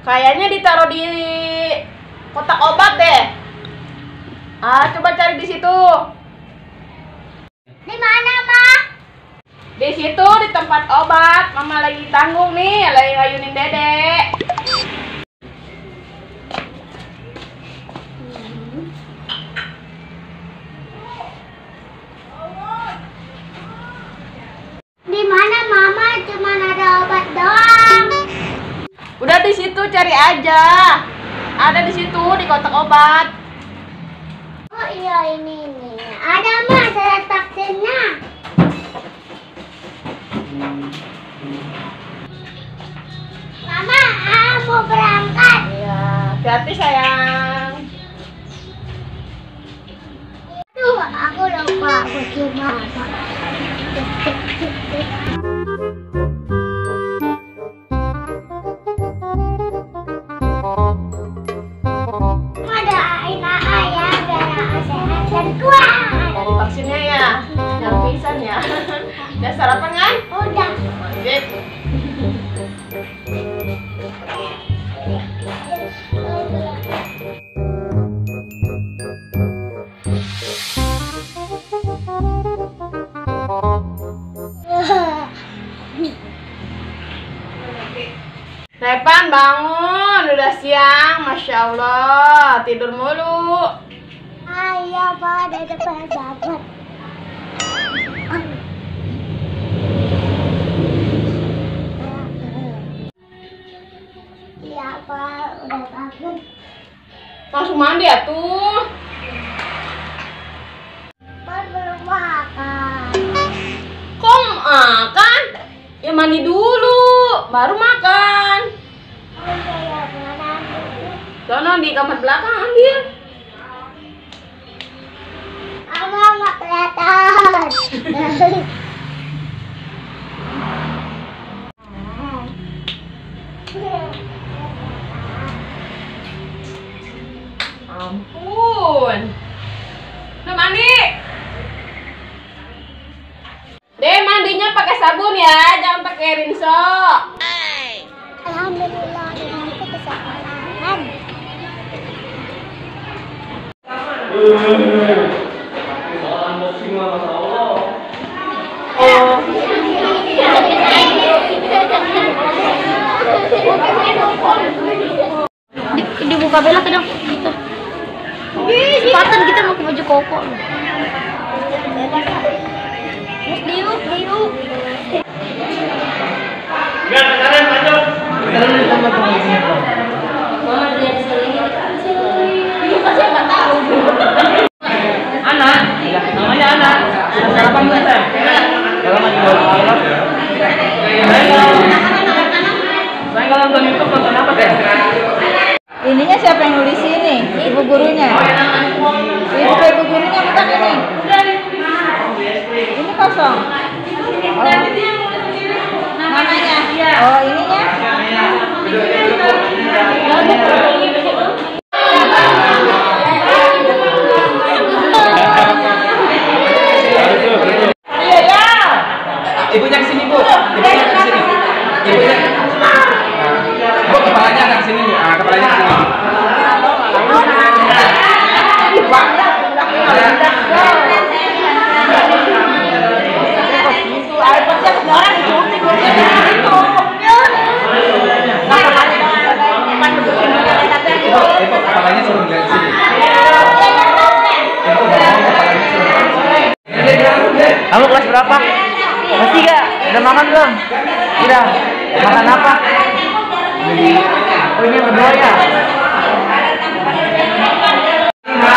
Kayaknya ditaruh di kotak obat deh. Coba cari di situ. Di mana, Ma? Di situ di tempat obat. Mama lagi tanggung nih, lagi ngayunin Dedek. Di mana, Mama? Cuma ada obat doang. Udah di situ cari aja. Ada di situ di kotak obat. Oh iya, ini. Ada, Ma, saya vaksinnya. Mama, mau berangkat. Iya, hati-hati sayang. Aduh, aku lupa bagaimana. Ada air ya, biar sehat dan kuat. Dari vaksinnya ya, yang pisan ya. Udah sarapan kan? Udah. Sip. Repan bangun, udah siang, Masya Allah, tidur mulu. Ayo, Pak, ada depan banget. Iya, Pak, udah bangun. Langsung mandi ya tuh. Pak belum makan. Kok makan? Ya mandi dulu, baru makan. Oh, saya mana? Sono di kamar belakang ambil. Abang nggak kelihatan. Ampun. Udah mandi. Deh mandinya pakai sabun ya, jangan pakai rinso. Alhamdulillah, dengan itu kesalahan. Unboxing lah, Masya Allah. Oh. Dibuka belok dong. Gitu. Sepatan kita mau ke baju koko. Diuk. Enggak, sekarang lanjut. Sekarang ditambah tuh di sini. Anak, namanya anak. Sudah sarapan belum, Teh? Kalau lagi bolos. Saya kalau nonton YouTube nonton apa, Teh? Ininya siapa yang nulis ini? Ibu gurunya. Ibu gurunya bukan ini. Ini kosong. Oh. Namanya. Oh, ininya. Ibunya kesini, Bu. Ibunya kesini. Ibunya. Bu, kepalanya agak kesini, Bu. Kepalanya kesini. Ibu, kepalanya suruh nggak kesini. Kamu kelas berapa? Kelas 3. Udah makan belum? Udah. Makan apa? Oh, ini yang kedua ya?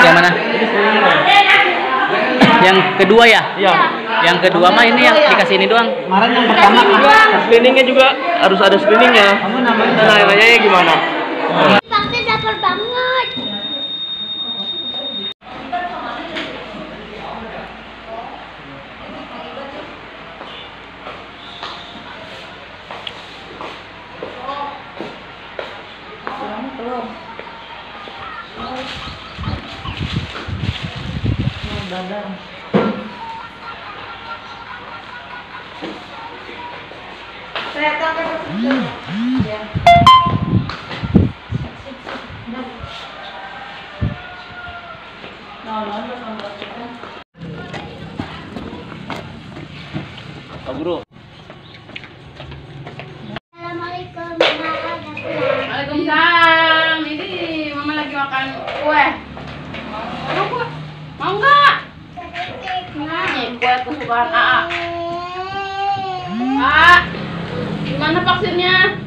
Yang mana? Yang kedua ya? Iya. Yang kedua mah ini yang dikasih ini doang. Kemarin yang pertama screeningnya juga harus ada screeningnya. Kamu namanya gimana? Vaksin dapur banget. Saya tambah Pak Guru. Assalamualaikum. Waalaikumsalam. Ini mama lagi makan kue. Mau kue? Mau nggak? Nih kue kesukaan AA. A, gimana vaksinnya?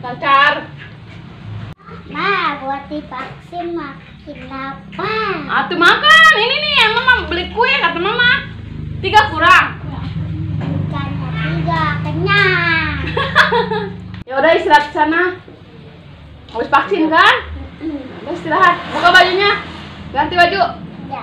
Lancar. Ma, buat divaksin makin lapar. Atuh makan. Ini nih, mama beli kue kata mama. 3 kurang. Bukan 3, kenyang. Ya udah istirahat sana. Habis vaksin kan? Udah istirahat. Buka bajunya. Ganti baju. Ya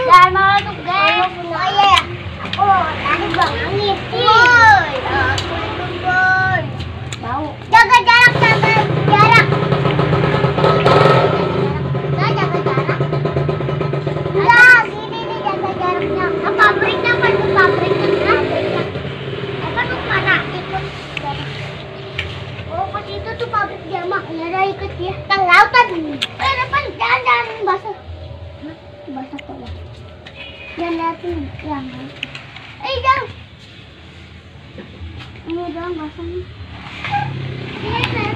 jangan malah tuh guys. Oh iya ya. Oh tadi bang angin. Bau. Jaga jarak, jaga jarak. Nah, jaga jarak. Udah, gini nih jaga jaraknya. Ke pabriknya kan ke pabriknya kan? Kan lu mana ikut? Oh pas itu tuh pabrik jamak. Ya udah ikut ya. Ke lautan. Depan jangan basah. Basah kok ya. Jangan liatin yang jangan. Ini dong basahnya. Ini kan.